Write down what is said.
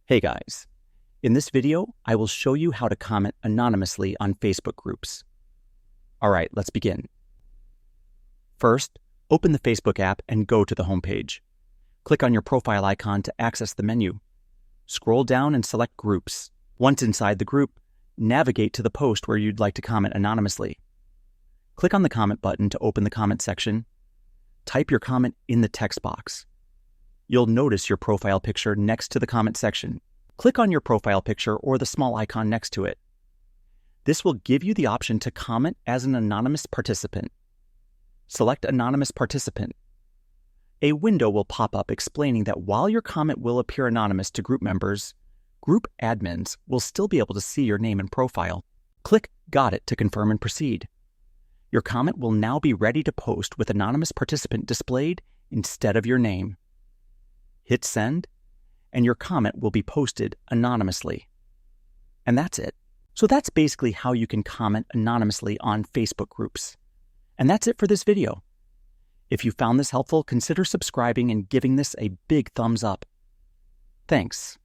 Hey guys, in this video, I will show you how to comment anonymously on Facebook groups. All right, let's begin. First, open the Facebook app and go to the homepage. Click on your profile icon to access the menu. Scroll down and select Groups. Once inside the group, navigate to the post where you'd like to comment anonymously. Click on the comment button to open the comment section. Type your comment in the text box. You'll notice your profile picture next to the comment section. Click on your profile picture or the small icon next to it. This will give you the option to comment as an anonymous participant. Select Anonymous Participant. A window will pop up explaining that while your comment will appear anonymous to group members, group admins will still be able to see your name and profile. Click Got It to confirm and proceed. Your comment will now be ready to post with Anonymous Participant displayed instead of your name. Hit send, and your comment will be posted anonymously. And that's it. So that's basically how you can comment anonymously on Facebook groups. And that's it for this video. If you found this helpful, consider subscribing and giving this a big thumbs up. Thanks.